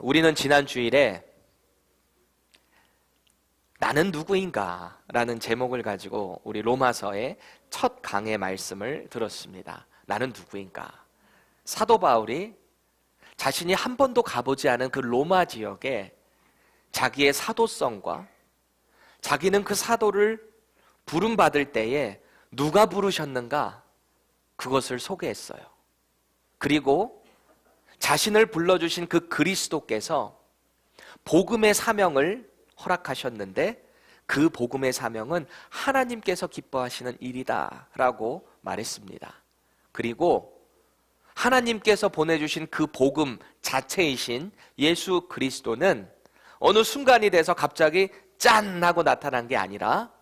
우리는 지난 주일에 나는 누구인가? 라는 제목을 가지고 우리 로마서의 첫 강의 말씀을 들었습니다. 나는 누구인가? 사도 바울이 자신이 한 번도 가보지 않은 그 로마 지역에 자기의 사도성과 자기는 그 사도를 부름받을 때에 누가 부르셨는가? 그것을 소개했어요. 그리고 자신을 불러주신 그 그리스도께서 복음의 사명을 허락하셨는데 그 복음의 사명은 하나님께서 기뻐하시는 일이다 라고 말했습니다. 그리고 하나님께서 보내주신 그 복음 자체이신 예수 그리스도는 어느 순간이 돼서 갑자기 짠 하고 나타난 게 아니라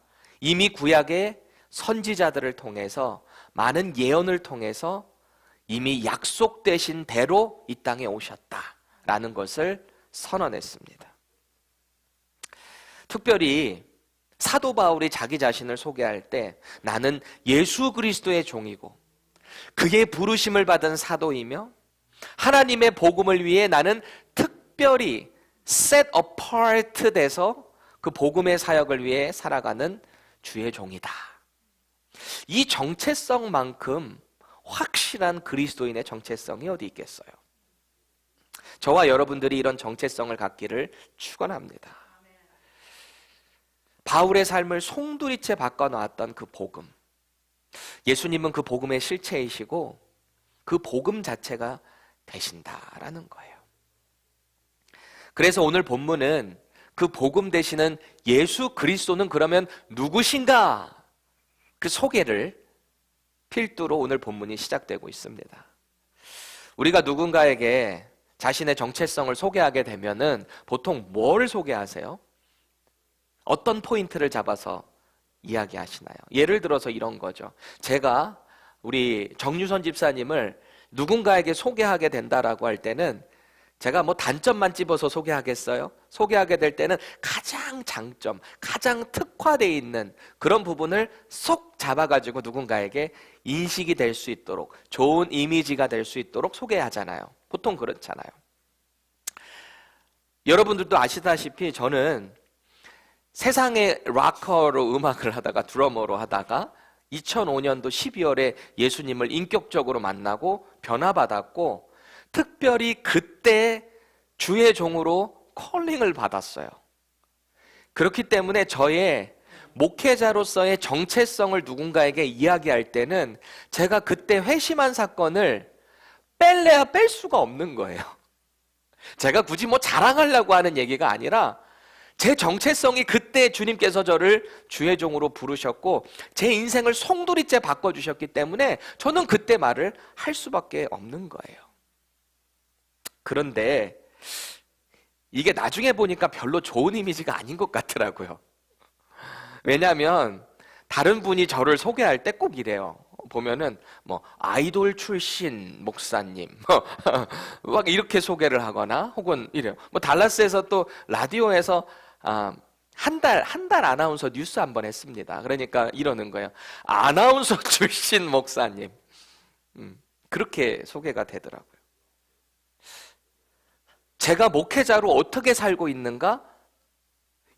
이미 구약의 선지자들을 통해서 많은 예언을 통해서 이미 약속되신 대로 이 땅에 오셨다라는 것을 선언했습니다. 특별히 사도 바울이 자기 자신을 소개할 때 나는 예수 그리스도의 종이고 그의 부르심을 받은 사도이며 하나님의 복음을 위해 나는 특별히 set apart 돼서 그 복음의 사역을 위해 살아가는 주의 종이다. 이 정체성만큼 확실한 그리스도인의 정체성이 어디 있겠어요? 저와 여러분들이 이런 정체성을 갖기를 축원합니다. 바울의 삶을 송두리째 바꿔놓았던 그 복음, 예수님은 그 복음의 실체이시고 그 복음 자체가 되신다라는 거예요. 그래서 오늘 본문은 그 복음 되시는 예수 그리스도는 그러면 누구신가? 그 소개를 필두로 오늘 본문이 시작되고 있습니다. 우리가 누군가에게 자신의 정체성을 소개하게 되면은 보통 뭘 소개하세요? 어떤 포인트를 잡아서 이야기하시나요? 예를 들어서 이런 거죠. 제가 우리 정유선 집사님을 누군가에게 소개하게 된다라고 할 때는 제가 뭐 단점만 집어서 소개하겠어요? 소개하게 될 때는 가장 장점, 가장 특화되어 있는 그런 부분을 쏙 잡아가지고 누군가에게 인식이 될 수 있도록, 좋은 이미지가 될 수 있도록 소개하잖아요. 보통 그렇잖아요. 여러분들도 아시다시피 저는 세상의 락커로 음악을 하다가 드러머로 하다가 2005년도 12월에 예수님을 인격적으로 만나고 변화받았고 특별히 그때 주의 종으로 콜링을 받았어요. 그렇기 때문에 저의 목회자로서의 정체성을 누군가에게 이야기할 때는 제가 그때 회심한 사건을 뺄래야 뺄 수가 없는 거예요. 제가 굳이 뭐 자랑하려고 하는 얘기가 아니라 제 정체성이 그때 주님께서 저를 주의 종으로 부르셨고 제 인생을 송두리째 바꿔주셨기 때문에 저는 그때 말을 할 수밖에 없는 거예요. 그런데 이게 나중에 보니까 별로 좋은 이미지가 아닌 것 같더라고요. 왜냐하면 다른 분이 저를 소개할 때 꼭 이래요. 보면은 뭐 아이돌 출신 목사님 막 이렇게 소개를 하거나 혹은 이래요. 뭐 달라스에서 또 라디오에서 한 달 아나운서 뉴스 한번 했습니다. 그러니까 이러는 거예요. 아나운서 출신 목사님. 그렇게 소개가 되더라고요. 제가 목회자로 어떻게 살고 있는가?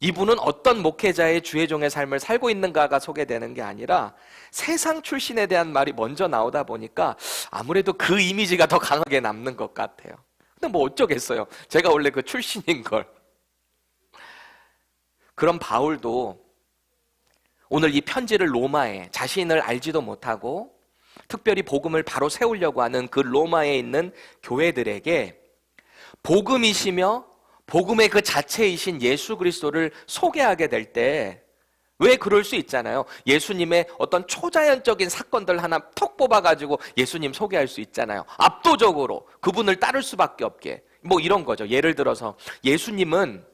이분은 어떤 목회자의 주의 종의 삶을 살고 있는가가 소개되는 게 아니라 세상 출신에 대한 말이 먼저 나오다 보니까 아무래도 그 이미지가 더 강하게 남는 것 같아요. 근데 뭐 어쩌겠어요. 제가 원래 그 출신인 걸. 그럼 바울도 오늘 이 편지를 로마에 자신을 알지도 못하고 특별히 복음을 바로 세우려고 하는 그 로마에 있는 교회들에게 복음이시며 복음의 그 자체이신 예수 그리스도를 소개하게 될 때 왜 그럴 수 있잖아요. 예수님의 어떤 초자연적인 사건들 하나 톡 뽑아가지고 예수님 소개할 수 있잖아요. 압도적으로 그분을 따를 수밖에 없게 뭐 이런 거죠. 예를 들어서 예수님은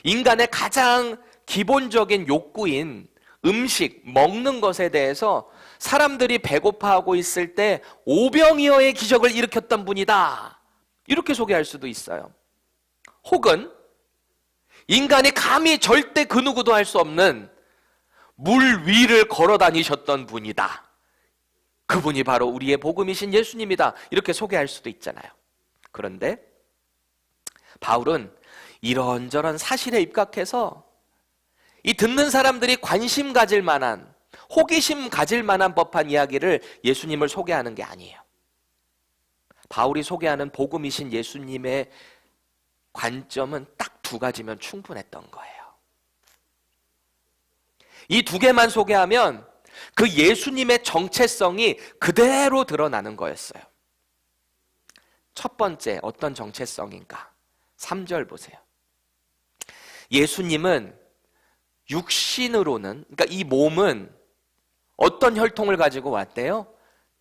인간의 가장 기본적인 욕구인 음식, 먹는 것에 대해서 사람들이 배고파하고 있을 때 오병이어의 기적을 일으켰던 분이다. 이렇게 소개할 수도 있어요. 혹은 인간이 감히 절대 그 누구도 할 수 없는 물 위를 걸어 다니셨던 분이다. 그분이 바로 우리의 복음이신 예수님이다. 이렇게 소개할 수도 있잖아요. 그런데 바울은 이런저런 사실에 입각해서 이 듣는 사람들이 관심 가질 만한, 호기심 가질 만한 법한 이야기를 예수님을 소개하는 게 아니에요. 바울이 소개하는 복음이신 예수님의 관점은 딱 두 가지면 충분했던 거예요. 이 두 개만 소개하면 그 예수님의 정체성이 그대로 드러나는 거였어요. 첫 번째, 어떤 정체성인가? 3절 보세요. 예수님은 육신으로는, 그러니까 이 몸은 어떤 혈통을 가지고 왔대요?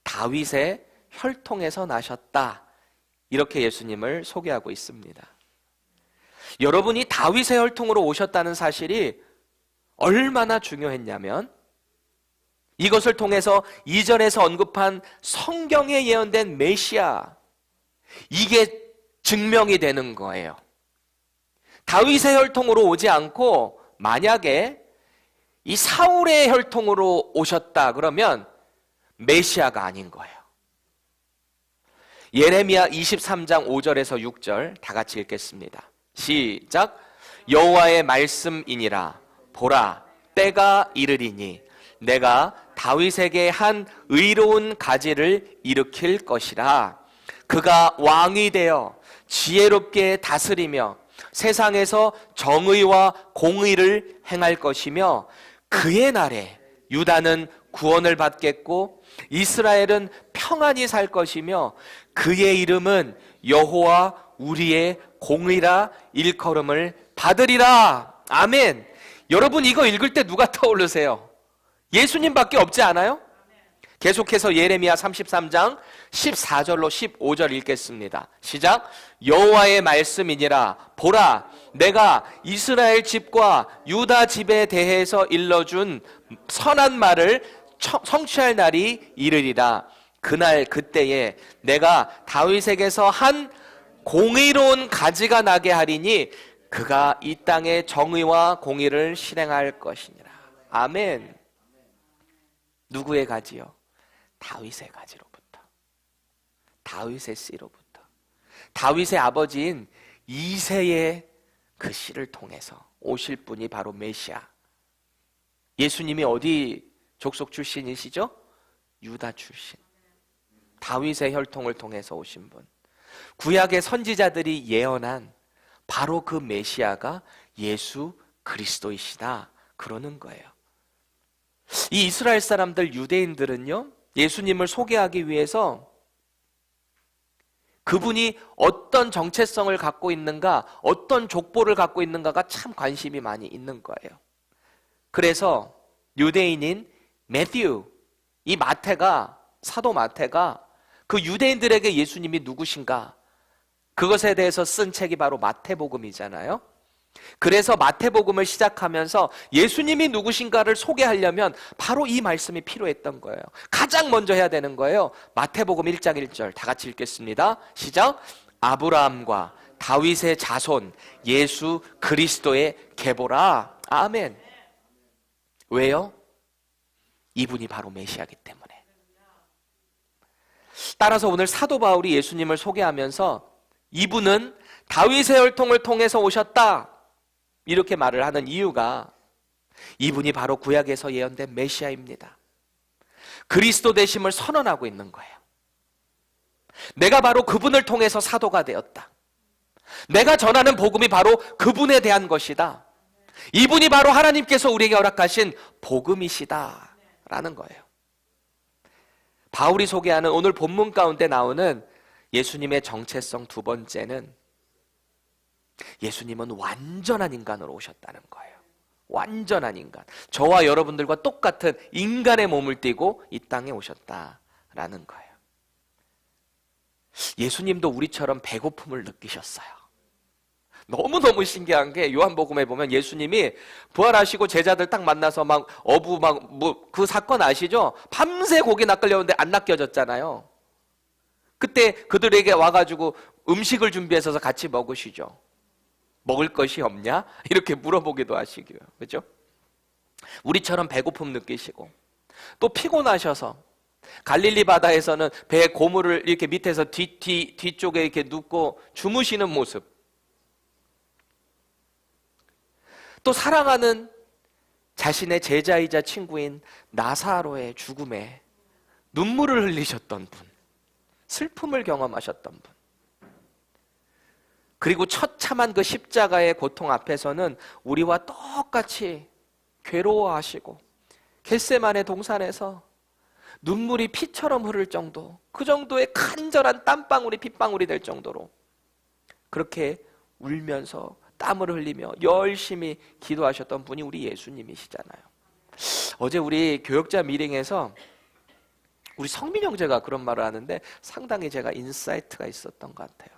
다윗의 혈통에서 나셨다. 이렇게 예수님을 소개하고 있습니다. 여러분이 다윗의 혈통으로 오셨다는 사실이 얼마나 중요했냐면 이것을 통해서 2절에서 언급한 성경에 예언된 메시아, 이게 증명이 되는 거예요. 다윗의 혈통으로 오지 않고 만약에 이 사울의 혈통으로 오셨다 그러면 메시아가 아닌 거예요. 예레미야 23장 5절에서 6절 다 같이 읽겠습니다. 시작. 여호와의 말씀이니라. 보라, 때가 이르리니 내가 다윗에게 한 의로운 가지를 일으킬 것이라. 그가 왕이 되어 지혜롭게 다스리며 세상에서 정의와 공의를 행할 것이며 그의 날에 유다는 구원을 받겠고 이스라엘은 평안히 살 것이며 그의 이름은 여호와 우리의 공의라 일컬음을 받으리라. 아멘. 여러분 이거 읽을 때 누가 떠오르세요? 예수님밖에 없지 않아요? 계속해서 예레미야 33장 14절로 15절 읽겠습니다. 시작. 여호와의 말씀이니라. 보라, 내가 이스라엘 집과 유다 집에 대해서 일러준 선한 말을 성취할 날이 이르리라. 그날 그때에 내가 다윗에게서 한 공의로운 가지가 나게 하리니 그가 이 땅에 정의와 공의를 실행할 것이니라. 아멘. 누구의 가지요? 다윗의 가지로부터, 다윗의 씨로부터, 다윗의 아버지인 이새의 그 씨를 통해서 오실 분이 바로 메시아. 예수님이 어디 족속 출신이시죠? 유다 출신. 다윗의 혈통을 통해서 오신 분. 구약의 선지자들이 예언한 바로 그 메시아가 예수 그리스도이시다 그러는 거예요. 이 이스라엘 사람들, 유대인들은요, 예수님을 소개하기 위해서 그분이 어떤 정체성을 갖고 있는가, 어떤 족보를 갖고 있는가가 참 관심이 많이 있는 거예요. 그래서 유대인인 매튜, 이 마태가, 사도 마태가 그 유대인들에게 예수님이 누구신가, 그것에 대해서 쓴 책이 바로 마태복음이잖아요. 그래서 마태복음을 시작하면서 예수님이 누구신가를 소개하려면 바로 이 말씀이 필요했던 거예요. 가장 먼저 해야 되는 거예요. 마태복음 1장 1절 다 같이 읽겠습니다. 시작. 아브라함과 다윗의 자손 예수 그리스도의 계보라. 아멘. 왜요? 이분이 바로 메시아이기 때문에. 따라서 오늘 사도 바울이 예수님을 소개하면서 이분은 다윗의 혈통을 통해서 오셨다 이렇게 말을 하는 이유가 이분이 바로 구약에서 예언된 메시아입니다. 그리스도 되심을 선언하고 있는 거예요. 내가 바로 그분을 통해서 사도가 되었다. 내가 전하는 복음이 바로 그분에 대한 것이다. 이분이 바로 하나님께서 우리에게 허락하신 복음이시다 라는 거예요. 바울이 소개하는 오늘 본문 가운데 나오는 예수님의 정체성 두 번째는 예수님은 완전한 인간으로 오셨다는 거예요. 완전한 인간. 저와 여러분들과 똑같은 인간의 몸을 띠고 이 땅에 오셨다라는 거예요. 예수님도 우리처럼 배고픔을 느끼셨어요. 너무너무 신기한 게 요한복음에 보면 예수님이 부활하시고 제자들 딱 만나서 막 어부 그 사건 아시죠? 밤새 고기 낚으려는데 안 낚여졌잖아요. 그때 그들에게 와가지고 음식을 준비해서 같이 먹으시죠. 먹을 것이 없냐? 이렇게 물어보기도 하시고요. 그죠? 우리처럼 배고픔 느끼시고 또 피곤하셔서 갈릴리 바다에서는 배 고무를 이렇게 밑에서 뒤쪽에 이렇게 눕고 주무시는 모습. 또 사랑하는 자신의 제자이자 친구인 나사로의 죽음에 눈물을 흘리셨던 분, 슬픔을 경험하셨던 분, 그리고 처참한 그 십자가의 고통 앞에서는 우리와 똑같이 괴로워하시고 겟세마네 동산에서 눈물이 피처럼 흐를 정도, 그 정도의 간절한 땀방울이 핏방울이 될 정도로 그렇게 울면서 땀을 흘리며 열심히 기도하셨던 분이 우리 예수님이시잖아요. 어제 우리 교역자 미팅에서 우리 성민 형제가 그런 말을 하는데 상당히 제가 인사이트가 있었던 것 같아요.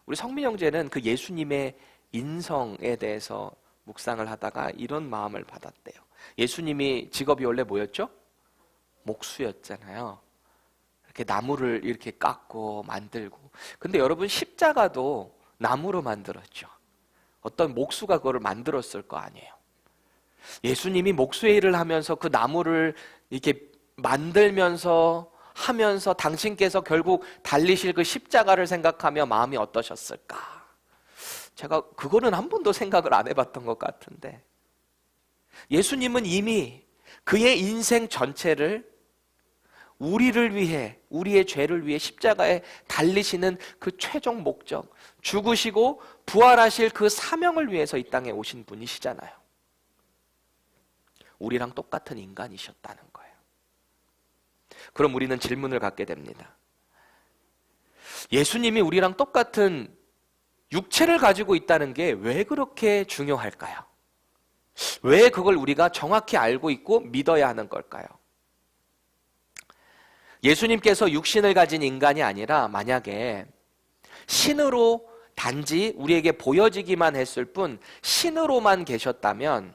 우리 성민 형제는 그 예수님의 인성에 대해서 묵상을 하다가 이런 마음을 받았대요. 예수님이 직업이 원래 뭐였죠? 목수였잖아요. 이렇게 나무를 이렇게 깎고 만들고. 근데 여러분, 십자가도 나무로 만들었죠. 어떤 목수가 그거를 만들었을 거 아니에요. 예수님이 목수의 일을 하면서 그 나무를 이렇게 만들면서 하면서 당신께서 결국 달리실 그 십자가를 생각하며 마음이 어떠셨을까? 제가 그거는 한 번도 생각을 안 해봤던 것 같은데, 예수님은 이미 그의 인생 전체를 우리를 위해, 우리의 죄를 위해 십자가에 달리시는 그 최종 목적, 죽으시고 부활하실 그 사명을 위해서 이 땅에 오신 분이시잖아요. 우리랑 똑같은 인간이셨다는 거예요. 그럼 우리는 질문을 갖게 됩니다. 예수님이 우리랑 똑같은 육체를 가지고 있다는 게 왜 그렇게 중요할까요? 왜 그걸 우리가 정확히 알고 있고 믿어야 하는 걸까요? 예수님께서 육신을 가진 인간이 아니라 만약에 신으로 단지 우리에게 보여지기만 했을 뿐 신으로만 계셨다면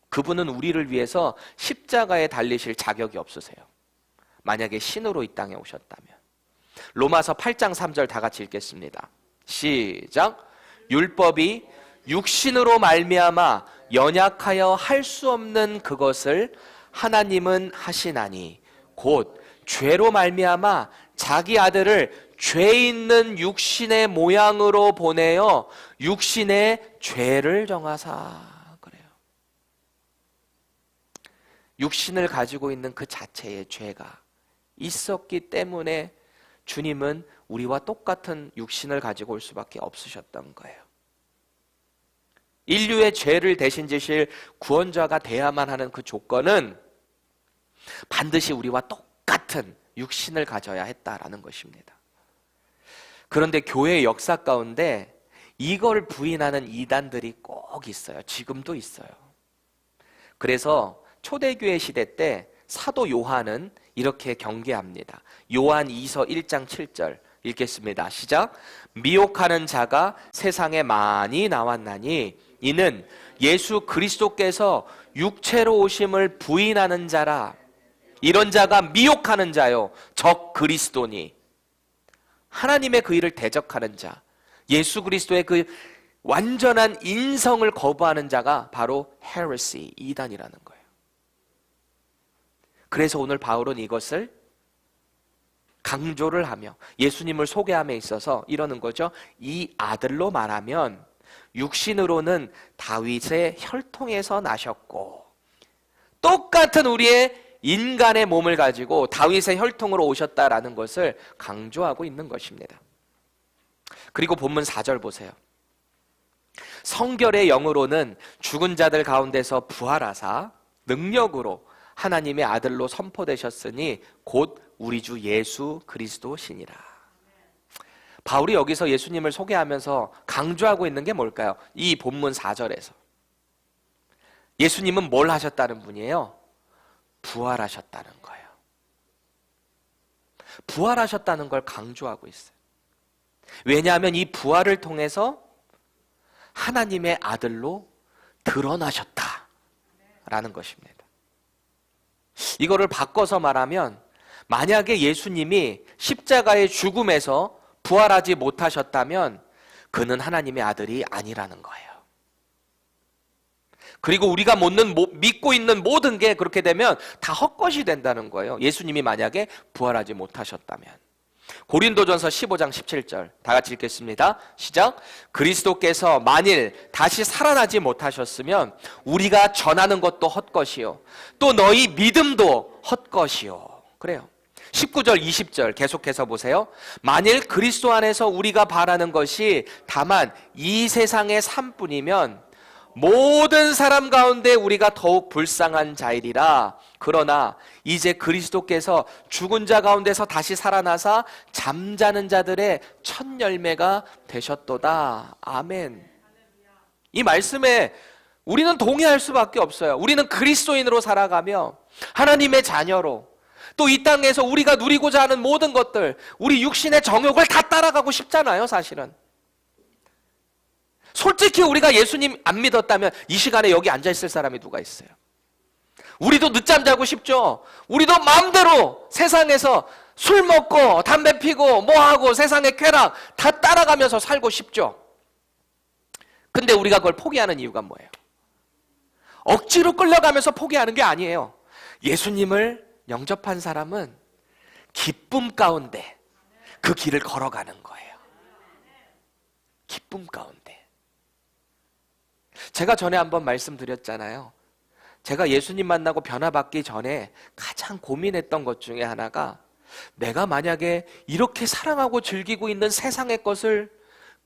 그분은 우리를 위해서 십자가에 달리실 자격이 없으세요. 만약에 신으로 이 땅에 오셨다면. 로마서 8장 3절 다 같이 읽겠습니다. 시작. 율법이 육신으로 말미암아 연약하여 할 수 없는 그것을 하나님은 하시나니 곧 죄로 말미암아 자기 아들을 죄 있는 육신의 모양으로 보내어 육신의 죄를 정하사. 그래요. 육신을 가지고 있는 그 자체의 죄가 있었기 때문에 주님은 우리와 똑같은 육신을 가지고 올 수밖에 없으셨던 거예요. 인류의 죄를 대신 지실 구원자가 돼야만 하는 그 조건은 반드시 우리와 똑같은 육신을 가져야 했다라는 것입니다. 그런데 교회의 역사 가운데 이걸 부인하는 이단들이 꼭 있어요. 지금도 있어요. 그래서 초대교회 시대 때 사도 요한은 이렇게 경계합니다. 요한 2서 1장 7절 읽겠습니다. 시작. 미혹하는 자가 세상에 많이 나왔나니 이는 예수 그리스도께서 육체로 오심을 부인하는 자라. 이런 자가 미혹하는 자요 적 그리스도니. 하나님의 그 일을 대적하는 자, 예수 그리스도의 그 완전한 인성을 거부하는 자가 바로 헤레시, 이단이라는 거예요. 그래서 오늘 바울은 이것을 강조를 하며 예수님을 소개함에 있어서 이러는 거죠. 이 아들로 말하면 육신으로는 다윗의 혈통에서 나셨고 똑같은 우리의 인간의 몸을 가지고 다윗의 혈통으로 오셨다라는 것을 강조하고 있는 것입니다. 그리고 본문 4절 보세요. 성결의 영으로는 죽은 자들 가운데서 부활하사 능력으로 하나님의 아들로 선포되셨으니 곧 우리 주 예수 그리스도시니라. 바울이 여기서 예수님을 소개하면서 강조하고 있는 게 뭘까요? 이 본문 4절에서 예수님은 뭘 하셨다는 분이에요? 부활하셨다는 거예요. 부활하셨다는 걸 강조하고 있어요. 왜냐하면 이 부활을 통해서 하나님의 아들로 드러나셨다라는 것입니다. 이거를 바꿔서 말하면 만약에 예수님이 십자가의 죽음에서 부활하지 못하셨다면 그는 하나님의 아들이 아니라는 거예요. 그리고 우리가 믿고 있는 모든 게 그렇게 되면 다 헛것이 된다는 거예요. 예수님이 만약에 부활하지 못하셨다면. 고린도전서 15장 17절 다 같이 읽겠습니다. 시작. 그리스도께서 만일 다시 살아나지 못하셨으면 우리가 전하는 것도 헛것이요 또 너희 믿음도 헛것이요. 그래요. 19절 20절 계속해서 보세요. 만일 그리스도 안에서 우리가 바라는 것이 다만 이 세상의 삶뿐이면 모든 사람 가운데 우리가 더욱 불쌍한 자이리라. 그러나 이제 그리스도께서 죽은 자 가운데서 다시 살아나사 잠자는 자들의 첫 열매가 되셨도다. 아멘. 이 말씀에 우리는 동의할 수밖에 없어요. 우리는 그리스도인으로 살아가며 하나님의 자녀로 또 이 땅에서 우리가 누리고자 하는 모든 것들, 우리 육신의 정욕을 다 따라가고 싶잖아요, 사실은. 솔직히 우리가 예수님 안 믿었다면 이 시간에 여기 앉아있을 사람이 누가 있어요? 우리도 늦잠 자고 싶죠? 우리도 마음대로 세상에서 술 먹고 담배 피고 뭐하고 세상의 쾌락 다 따라가면서 살고 싶죠? 근데 우리가 그걸 포기하는 이유가 뭐예요? 억지로 끌려가면서 포기하는 게 아니에요. 예수님을 영접한 사람은 기쁨 가운데 그 길을 걸어가는 거예요. 기쁨 가운데. 제가 전에 한번 말씀드렸잖아요. 제가 예수님 만나고 변화받기 전에 가장 고민했던 것 중에 하나가 내가 만약에 이렇게 사랑하고 즐기고 있는 세상의 것을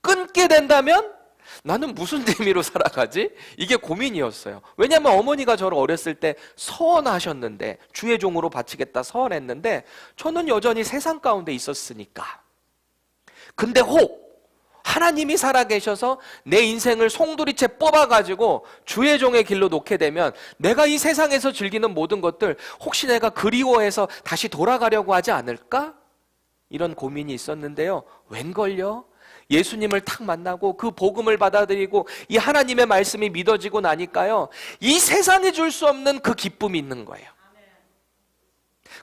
끊게 된다면 나는 무슨 재미로 살아가지? 이게 고민이었어요. 왜냐하면 어머니가 저를 어렸을 때 서원하셨는데 주의 종으로 바치겠다 서원했는데 저는 여전히 세상 가운데 있었으니까. 근데 혹 하나님이 살아계셔서 내 인생을 송두리째 뽑아가지고 주의 종의 길로 놓게 되면 내가 이 세상에서 즐기는 모든 것들 혹시 내가 그리워해서 다시 돌아가려고 하지 않을까? 이런 고민이 있었는데요. 웬걸요? 예수님을 탁 만나고 그 복음을 받아들이고 이 하나님의 말씀이 믿어지고 나니까요. 이 세상에 줄 수 없는 그 기쁨이 있는 거예요.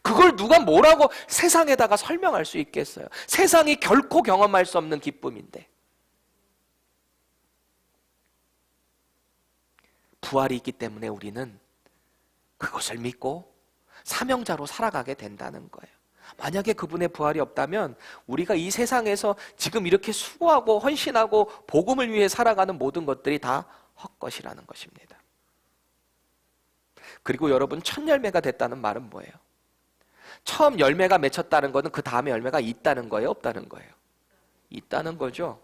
그걸 누가 뭐라고 세상에다가 설명할 수 있겠어요? 세상이 결코 경험할 수 없는 기쁨인데. 부활이 있기 때문에 우리는 그것을 믿고 사명자로 살아가게 된다는 거예요. 만약에 그분의 부활이 없다면 우리가 이 세상에서 지금 이렇게 수고하고 헌신하고 복음을 위해 살아가는 모든 것들이 다 헛것이라는 것입니다. 그리고 여러분, 첫 열매가 됐다는 말은 뭐예요? 처음 열매가 맺혔다는 것은 그 다음에 열매가 있다는 거예요? 없다는 거예요? 있다는 거죠.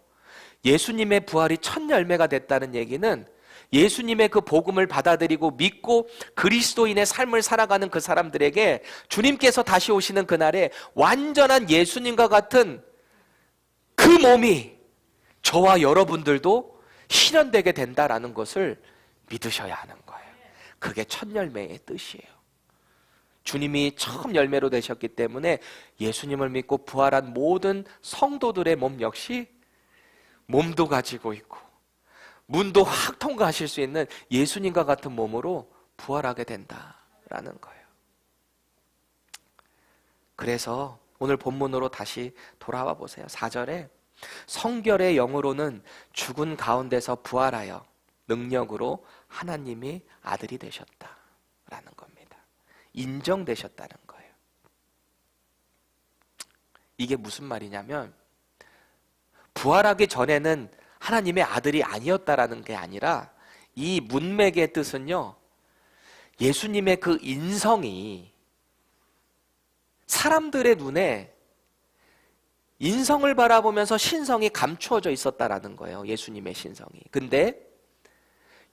예수님의 부활이 첫 열매가 됐다는 얘기는 예수님의 그 복음을 받아들이고 믿고 그리스도인의 삶을 살아가는 그 사람들에게 주님께서 다시 오시는 그날에 완전한 예수님과 같은 그 몸이 저와 여러분들도 실현되게 된다라는 것을 믿으셔야 하는 거예요. 그게 첫 열매의 뜻이에요. 주님이 처음 열매로 되셨기 때문에 예수님을 믿고 부활한 모든 성도들의 몸 역시 몸도 가지고 있고 문도 확 통과하실 수 있는 예수님과 같은 몸으로 부활하게 된다라는 거예요. 그래서 오늘 본문으로 다시 돌아와 보세요. 4절에 성결의 영으로는 죽은 가운데서 부활하여 능력으로 하나님이 아들이 되셨다라는 겁니다. 인정되셨다는 거예요. 이게 무슨 말이냐면 부활하기 전에는 하나님의 아들이 아니었다라는 게 아니라 이 문맥의 뜻은요, 예수님의 그 인성이 사람들의 눈에 인성을 바라보면서 신성이 감추어져 있었다라는 거예요. 예수님의 신성이. 근데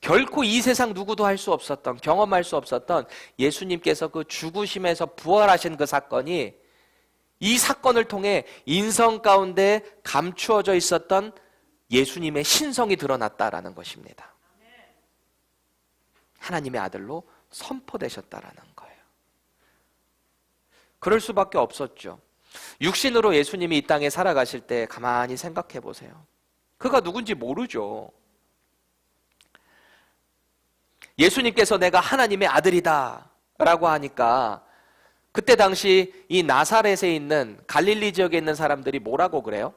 결코 이 세상 누구도 할 수 없었던, 경험할 수 없었던 예수님께서 그 죽으심에서 부활하신 그 사건이 이 사건을 통해 인성 가운데 감추어져 있었던 예수님의 신성이 드러났다라는 것입니다. 하나님의 아들로 선포되셨다라는 거예요. 그럴 수밖에 없었죠. 육신으로 예수님이 이 땅에 살아가실 때 가만히 생각해 보세요. 그가 누군지 모르죠. 예수님께서 내가 하나님의 아들이다 라고 하니까 그때 당시 이 나사렛에 있는 갈릴리 지역에 있는 사람들이 뭐라고 그래요?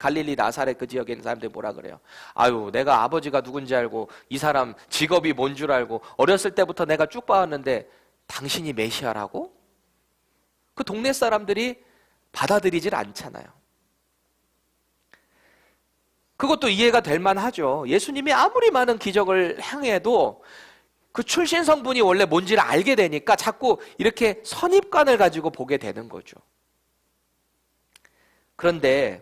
갈릴리 나사렛 그 지역에 있는 사람들이 뭐라 그래요? 아유, 내가 아버지가 누군지 알고 이 사람 직업이 뭔 줄 알고 어렸을 때부터 내가 쭉 봐왔는데 당신이 메시아라고? 그 동네 사람들이 받아들이질 않잖아요. 그것도 이해가 될 만하죠. 예수님이 아무리 많은 기적을 행해도 그 출신 성분이 원래 뭔지를 알게 되니까 자꾸 이렇게 선입관을 가지고 보게 되는 거죠. 그런데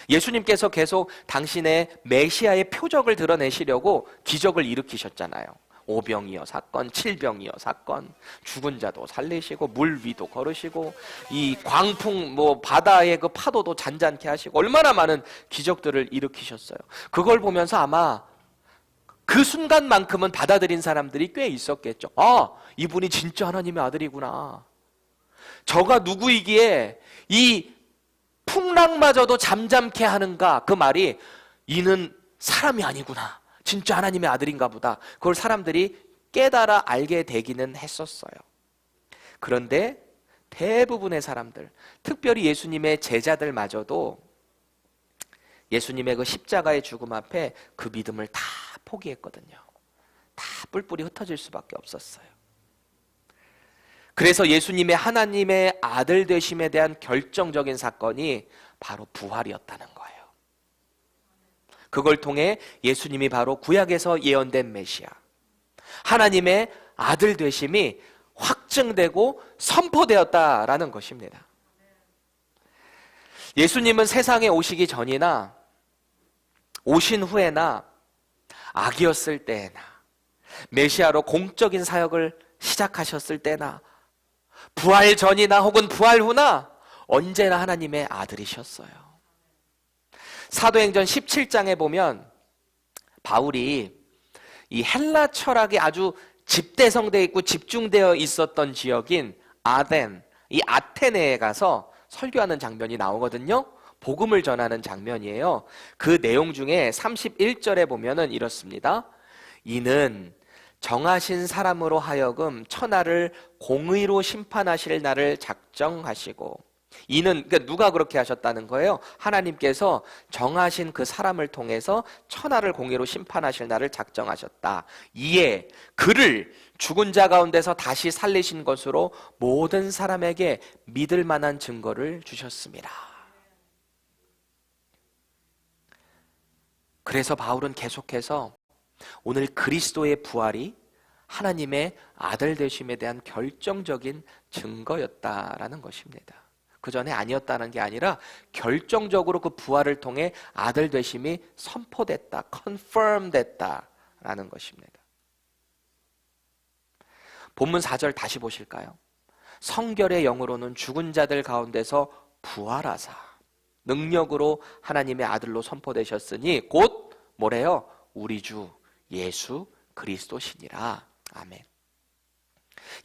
예수님께서 계속 당신의 메시아의 표적을 드러내시려고 기적을 일으키셨잖아요. 오병이어 사건, 칠병이어 사건, 죽은 자도 살리시고 물 위도 걸으시고 이 광풍 바다의 그 파도도 잔잔케 하시고 얼마나 많은 기적들을 일으키셨어요. 그걸 보면서 아마 그 순간만큼은 받아들인 사람들이 꽤 있었겠죠. 아, 이분이 진짜 하나님의 아들이구나. 저가 누구이기에 이 풍랑마저도 잠잠케 하는가? 그 말이 이는 사람이 아니구나. 진짜 하나님의 아들인가 보다. 그걸 사람들이 깨달아 알게 되기는 했었어요. 그런데 대부분의 사람들, 특별히 예수님의 제자들마저도 예수님의 그 십자가의 죽음 앞에 그 믿음을 다 포기했거든요. 다 뿔뿔이 흩어질 수밖에 없었어요. 그래서 예수님의 하나님의 아들 되심에 대한 결정적인 사건이 바로 부활이었다는 거예요. 그걸 통해 예수님이 바로 구약에서 예언된 메시아, 하나님의 아들 되심이 확증되고 선포되었다라는 것입니다. 예수님은 세상에 오시기 전이나 오신 후에나 아기였을 때나 메시아로 공적인 사역을 시작하셨을 때나 부활 전이나 혹은 부활 후나 언제나 하나님의 아들이셨어요. 사도행전 17장에 보면 바울이 이 헬라 철학이 아주 집대성되어 있고 집중되어 있었던 지역인 아덴, 이 아테네에 가서 설교하는 장면이 나오거든요. 복음을 전하는 장면이에요. 그 내용 중에 31절에 보면은 이렇습니다. 이는 정하신 사람으로 하여금 천하를 공의로 심판하실 날을 작정하시고, 이는 그러니까 누가 그렇게 하셨다는 거예요? 하나님께서 정하신 그 사람을 통해서 천하를 공의로 심판하실 날을 작정하셨다. 이에 그를 죽은 자 가운데서 다시 살리신 것으로 모든 사람에게 믿을 만한 증거를 주셨습니다. 그래서 바울은 계속해서 오늘 그리스도의 부활이 하나님의 아들 되심에 대한 결정적인 증거였다라는 것입니다. 그 전에 아니었다는 게 아니라 결정적으로 그 부활을 통해 아들 되심이 선포됐다, confirm 됐다라는 것입니다. 본문 4절 다시 보실까요? 성결의 영으로는 죽은 자들 가운데서 부활하사 능력으로 하나님의 아들로 선포되셨으니 곧 뭐래요? 우리 주 예수 그리스도시니라. 아멘.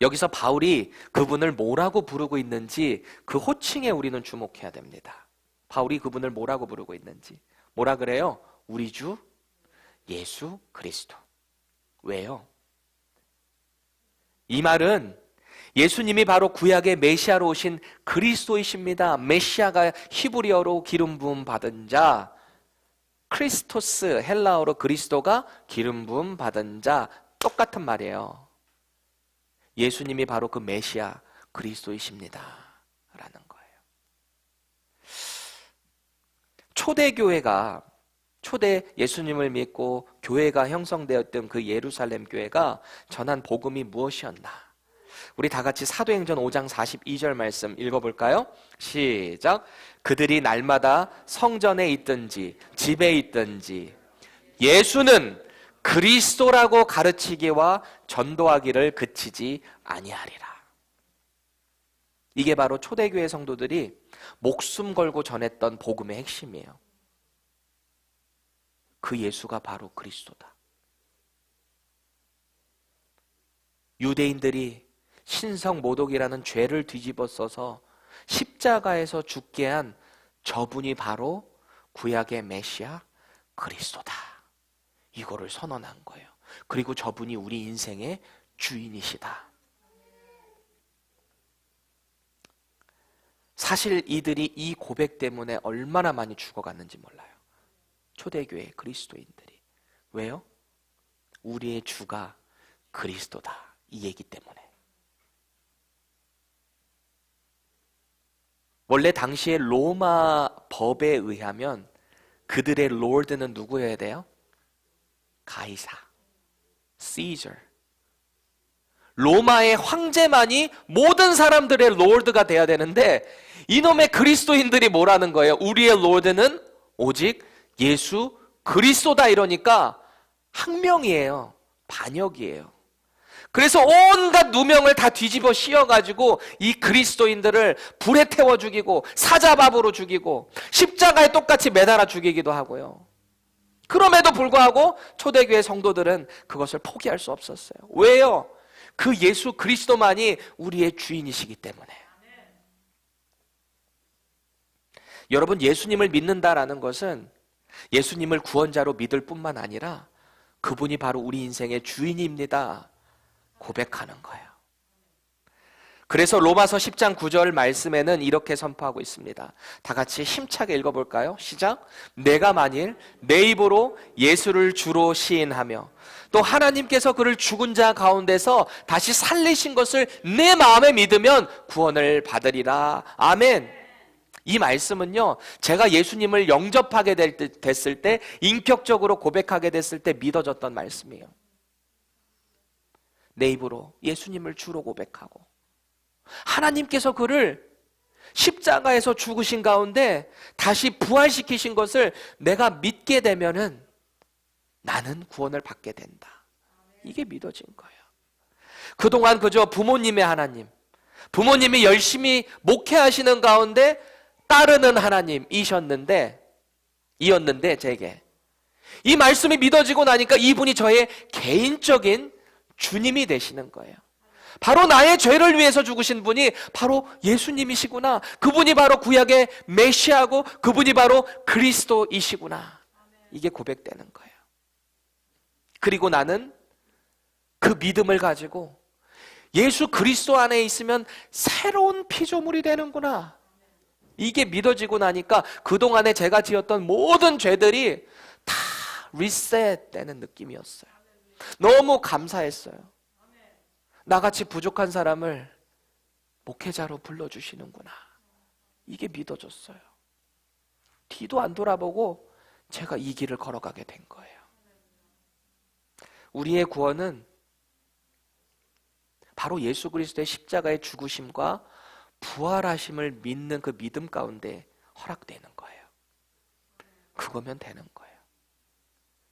여기서 바울이 그분을 뭐라고 부르고 있는지 그 호칭에 우리는 주목해야 됩니다. 바울이 그분을 뭐라고 부르고 있는지. 뭐라 그래요? 우리 주 예수 그리스도. 왜요? 이 말은 예수님이 바로 구약의 메시아로 오신 그리스도이십니다. 메시아가 히브리어로 기름 부음 받은 자, 크리스토스 헬라어로 그리스도가 기름 부음 받은 자, 똑같은 말이에요. 예수님이 바로 그 메시아 그리스도이십니다 라는 거예요. 초대교회가, 초대 예수님을 믿고 교회가 형성되었던 그 예루살렘 교회가 전한 복음이 무엇이었나? 우리 다 같이 사도행전 5장 42절 말씀 읽어볼까요? 시작. 그들이 날마다 성전에 있든지 집에 있든지 예수는 그리스도라고 가르치기와 전도하기를 그치지 아니하리라. 이게 바로 초대교회 성도들이 목숨 걸고 전했던 복음의 핵심이에요. 그 예수가 바로 그리스도다. 유대인들이 신성 모독이라는 죄를 뒤집어 써서 십자가에서 죽게 한 저분이 바로 구약의 메시아 그리스도다. 이거를 선언한 거예요. 그리고 저분이 우리 인생의 주인이시다. 사실 이들이 이 고백 때문에 얼마나 많이 죽어갔는지 몰라요. 초대교회 그리스도인들이. 왜요? 우리의 주가 그리스도다. 이 얘기 때문에. 원래 당시에 로마 법에 의하면 그들의 롤드는 누구여야 돼요? 가이사, 시저. 로마의 황제만이 모든 사람들의 롤드가 돼야 되는데 이놈의 그리스도인들이 뭐라는 거예요? 우리의 롤드는 오직 예수 그리스도다 이러니까 항명이에요. 반역이에요. 그래서 온갖 누명을 다 뒤집어 씌워가지고 이 그리스도인들을 불에 태워 죽이고 사자밥으로 죽이고 십자가에 똑같이 매달아 죽이기도 하고요. 그럼에도 불구하고 초대교회 성도들은 그것을 포기할 수 없었어요. 왜요? 그 예수 그리스도만이 우리의 주인이시기 때문에. 여러분, 예수님을 믿는다라는 것은 예수님을 구원자로 믿을 뿐만 아니라 그분이 바로 우리 인생의 주인입니다 고백하는 거예요. 그래서 로마서 10장 9절 말씀에는 이렇게 선포하고 있습니다. 다 같이 힘차게 읽어볼까요? 시작. 내가 만일 내 입으로 예수를 주로 시인하며 또 하나님께서 그를 죽은 자 가운데서 다시 살리신 것을 내 마음에 믿으면 구원을 받으리라. 아멘. 이 말씀은요, 제가 예수님을 영접하게 됐을 때, 인격적으로 고백하게 됐을 때 믿어졌던 말씀이에요. 내 입으로 예수님을 주로 고백하고 하나님께서 그를 십자가에서 죽으신 가운데 다시 부활시키신 것을 내가 믿게 되면은 나는 구원을 받게 된다. 이게 믿어진 거예요. 그동안 그저 부모님의 하나님, 부모님이 열심히 목회하시는 가운데 따르는 하나님이었는데 제게 이 말씀이 믿어지고 나니까 이분이 저의 개인적인 주님이 되시는 거예요. 바로 나의 죄를 위해서 죽으신 분이 바로 예수님이시구나. 그분이 바로 구약의 메시아고 그분이 바로 그리스도이시구나. 이게 고백되는 거예요. 그리고 나는 그 믿음을 가지고 예수 그리스도 안에 있으면 새로운 피조물이 되는구나. 이게 믿어지고 나니까 그동안에 제가 지었던 모든 죄들이 다 리셋되는 느낌이었어요. 너무 감사했어요. 나같이 부족한 사람을 목회자로 불러주시는구나. 이게 믿어졌어요. 뒤도 안 돌아보고 제가 이 길을 걸어가게 된 거예요. 우리의 구원은 바로 예수 그리스도의 십자가의 죽으심과 부활하심을 믿는 그 믿음 가운데 허락되는 거예요. 그거면 되는 거예요.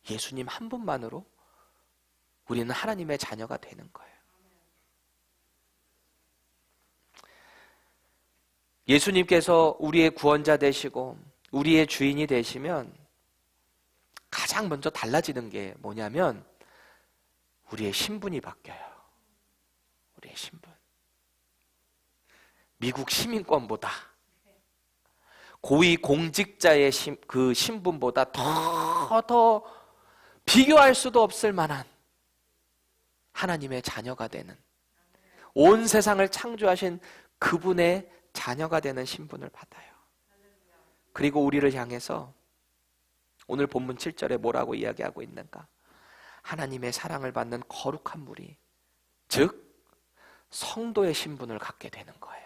예수님 한 분만으로 우리는 하나님의 자녀가 되는 거예요. 예수님께서 우리의 구원자 되시고 우리의 주인이 되시면 가장 먼저 달라지는 게 뭐냐면 우리의 신분이 바뀌어요. 우리의 신분. 미국 시민권보다 고위 공직자의 그 신분보다 더 비교할 수도 없을 만한 하나님의 자녀가 되는, 온 세상을 창조하신 그분의 자녀가 되는 신분을 받아요. 그리고 우리를 향해서 오늘 본문 7절에 뭐라고 이야기하고 있는가? 하나님의 사랑을 받는 거룩한 무리, 즉 성도의 신분을 갖게 되는 거예요.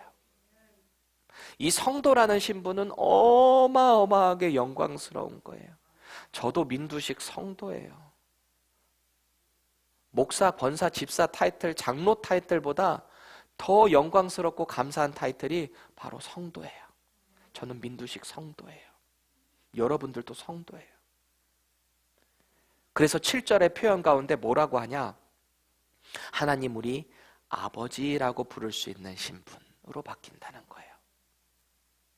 이 성도라는 신분은 어마어마하게 영광스러운 거예요. 저도 민두식 성도예요. 목사, 권사, 집사 타이틀, 장로 타이틀보다 더 영광스럽고 감사한 타이틀이 바로 성도예요. 저는 민두식 성도예요. 여러분들도 성도예요. 그래서 7절의 표현 가운데 뭐라고 하냐? 하나님 우리 아버지라고 부를 수 있는 신분으로 바뀐다는 거예요.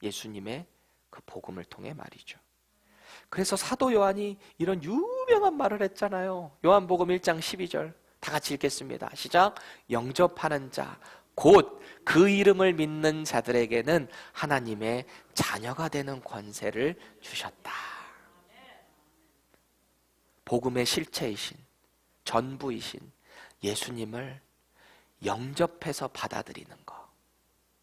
예수님의 그 복음을 통해 말이죠. 그래서 사도 요한이 이런 유명한 말을 했잖아요. 요한복음 1장 12절 다 같이 읽겠습니다. 시작. 영접하는 자 곧 그 이름을 믿는 자들에게는 하나님의 자녀가 되는 권세를 주셨다. 복음의 실체이신, 전부이신 예수님을 영접해서 받아들이는 것,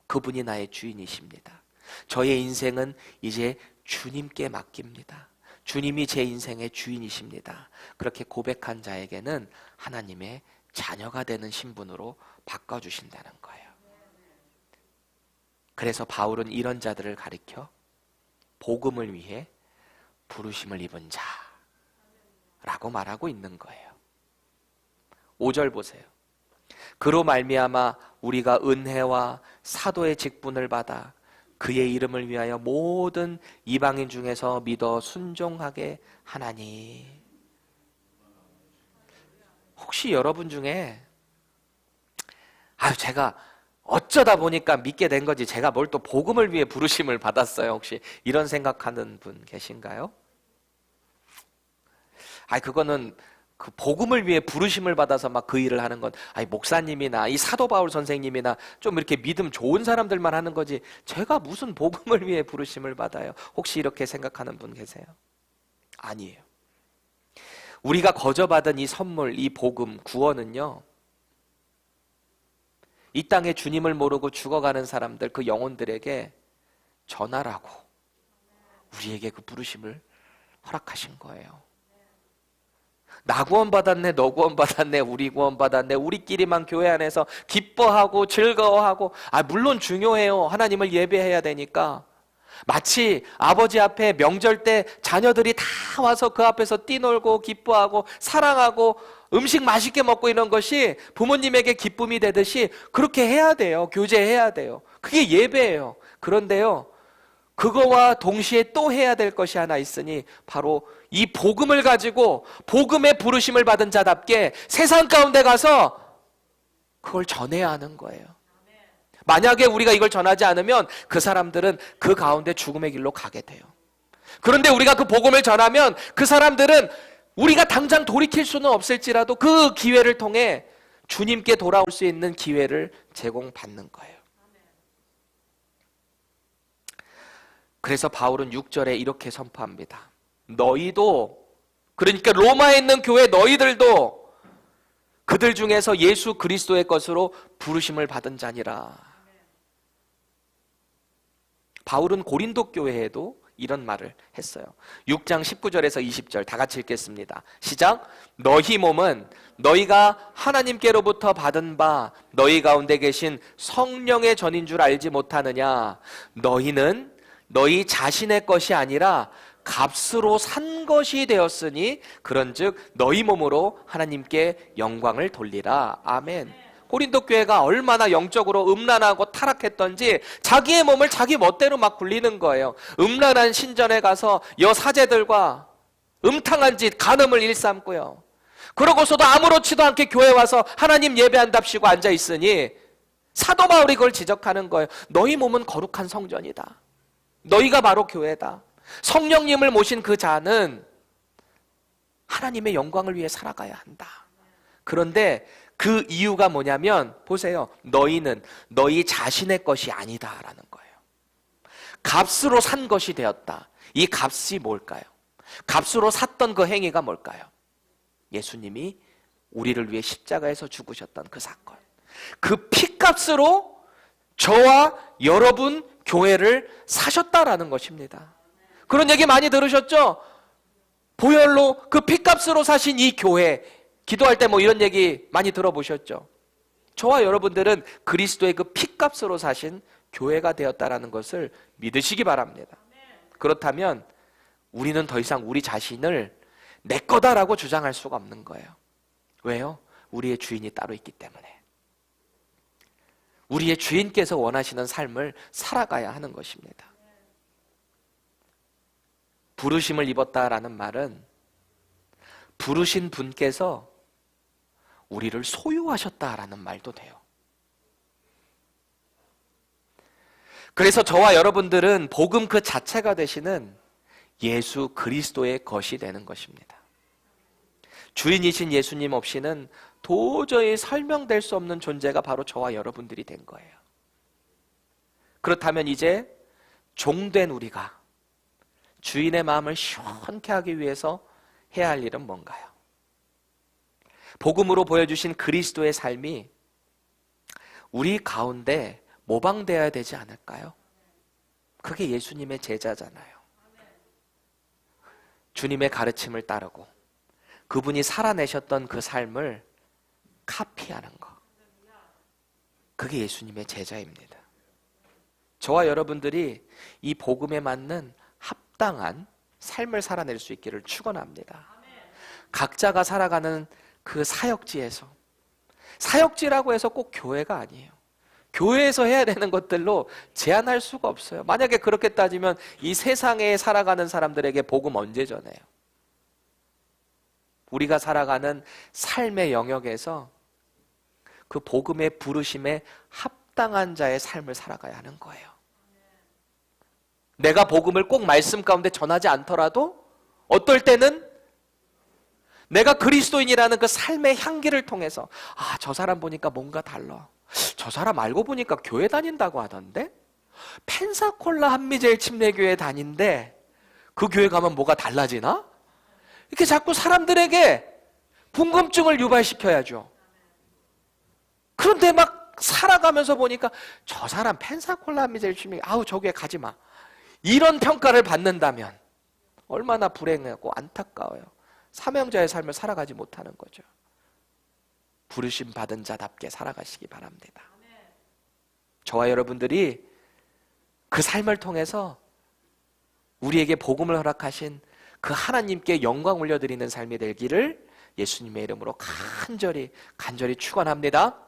그분이 나의 주인이십니다. 저의 인생은 이제 주님께 맡깁니다. 주님이 제 인생의 주인이십니다. 그렇게 고백한 자에게는 하나님의 자녀가 되는 신분으로 바꿔주신다는 거예요. 그래서 바울은 이런 자들을 가리켜 복음을 위해 부르심을 입은 자라고 말하고 있는 거예요. 5절 보세요. 그로 말미암아 우리가 은혜와 사도의 직분을 받아 그의 이름을 위하여 모든 이방인 중에서 믿어 순종하게 하나니. 혹시 여러분 중에 제가 어쩌다 보니까 믿게 된 거지, 제가 뭘 또 복음을 위해 부르심을 받았어요, 혹시 이런 생각하는 분 계신가요? 그거는 그 복음을 위해 부르심을 받아서 막 그 일을 하는 건 목사님이나 이 사도 바울 선생님이나 좀 이렇게 믿음 좋은 사람들만 하는 거지, 제가 무슨 복음을 위해 부르심을 받아요? 혹시 이렇게 생각하는 분 계세요? 아니에요. 우리가 거저받은 이 선물, 이 복음, 구원은요, 이 땅에 주님을 모르고 죽어가는 사람들, 그 영혼들에게 전하라고 우리에게 그 부르심을 허락하신 거예요. 나 구원받았네, 너 구원받았네, 우리 구원받았네, 우리끼리만 교회 안에서 기뻐하고 즐거워하고, 물론 중요해요. 하나님을 예배해야 되니까. 마치 아버지 앞에 명절 때 자녀들이 다 와서 그 앞에서 뛰놀고 기뻐하고 사랑하고 음식 맛있게 먹고 이런 것이 부모님에게 기쁨이 되듯이 그렇게 해야 돼요. 교제해야 돼요. 그게 예배예요. 그런데요, 그거와 동시에 또 해야 될 것이 하나 있으니 바로 이 복음을 가지고 복음의 부르심을 받은 자답게 세상 가운데 가서 그걸 전해야 하는 거예요. 만약에 우리가 이걸 전하지 않으면 그 사람들은 그 가운데 죽음의 길로 가게 돼요. 그런데 우리가 그 복음을 전하면 그 사람들은 우리가 당장 돌이킬 수는 없을지라도 그 기회를 통해 주님께 돌아올 수 있는 기회를 제공받는 거예요. 그래서 바울은 6절에 이렇게 선포합니다. 너희도, 그러니까 로마에 있는 교회 너희들도 그들 중에서 예수 그리스도의 것으로 부르심을 받은 자니라. 바울은 고린도 교회에도 이런 말을 했어요. 6장 19절에서 20절 다 같이 읽겠습니다. 시작. 너희 몸은 너희가 하나님께로부터 받은 바 너희 가운데 계신 성령의 전인 줄 알지 못하느냐. 너희는 너희 자신의 것이 아니라 값으로 산 것이 되었으니 그런즉 너희 몸으로 하나님께 영광을 돌리라. 아멘. 고린도 교회가 얼마나 영적으로 음란하고 타락했던지 자기의 몸을 자기 멋대로 막 굴리는 거예요. 음란한 신전에 가서 여사제들과 음탕한 짓, 간음을 일삼고요. 그러고서도 아무렇지도 않게 교회 와서 하나님 예배한답시고 앉아있으니 사도 바울이 그걸 지적하는 거예요. 너희 몸은 거룩한 성전이다. 너희가 바로 교회다. 성령님을 모신 그 자는 하나님의 영광을 위해 살아가야 한다. 그런데 그 이유가 뭐냐면 보세요. 너희는 너희 자신의 것이 아니다라는 거예요. 값으로 산 것이 되었다. 이 값이 뭘까요? 값으로 샀던 그 행위가 뭘까요? 예수님이 우리를 위해 십자가에서 죽으셨던 그 사건. 그 피값으로 저와 여러분 교회를 사셨다라는 것입니다. 그런 얘기 많이 들으셨죠? 보혈로 그 피값으로 사신 이 교회, 기도할 때 이런 얘기 많이 들어보셨죠? 저와 여러분들은 그리스도의 그 피값으로 사신 교회가 되었다라는 것을 믿으시기 바랍니다. 그렇다면 우리는 더 이상 우리 자신을 내 거다라고 주장할 수가 없는 거예요. 왜요? 우리의 주인이 따로 있기 때문에. 우리의 주인께서 원하시는 삶을 살아가야 하는 것입니다. 부르심을 입었다라는 말은 부르신 분께서 우리를 소유하셨다라는 말도 돼요. 그래서 저와 여러분들은 복음 그 자체가 되시는 예수 그리스도의 것이 되는 것입니다. 주인이신 예수님 없이는 도저히 설명될 수 없는 존재가 바로 저와 여러분들이 된 거예요. 그렇다면 이제 종된 우리가 주인의 마음을 시원케 하기 위해서 해야 할 일은 뭔가요? 복음으로 보여주신 그리스도의 삶이 우리 가운데 모방되어야 되지 않을까요? 그게 예수님의 제자잖아요. 주님의 가르침을 따르고 그분이 살아내셨던 그 삶을 카피하는 것. 그게 예수님의 제자입니다. 저와 여러분들이 이 복음에 맞는 합당한 삶을 살아낼 수 있기를 축원합니다. 각자가 살아가는 그 사역지에서, 사역지라고 해서 꼭 교회가 아니에요. 교회에서 해야 되는 것들로 제한할 수가 없어요. 만약에 그렇게 따지면 이 세상에 살아가는 사람들에게 복음 언제 전해요? 우리가 살아가는 삶의 영역에서 그 복음의 부르심에 합당한 자의 삶을 살아가야 하는 거예요. 내가 복음을 꼭 말씀 가운데 전하지 않더라도 어떨 때는 내가 그리스도인이라는 그 삶의 향기를 통해서 저 사람 보니까 뭔가 달라. 저 사람 알고 보니까 교회 다닌다고 하던데? 펜사콜라 한미제일 침례교회 다닌데 그 교회 가면 뭐가 달라지나? 이렇게 자꾸 사람들에게 궁금증을 유발시켜야죠. 그런데 막 살아가면서 보니까 저 사람 펜사콜라 한미제일 침례, 저 교회 가지 마. 이런 평가를 받는다면 얼마나 불행하고 안타까워요. 사명자의 삶을 살아가지 못하는 거죠. 부르심 받은 자답게 살아가시기 바랍니다. 저와 여러분들이 그 삶을 통해서 우리에게 복음을 허락하신 그 하나님께 영광 올려드리는 삶이 되기를 예수님의 이름으로 간절히 축원합니다.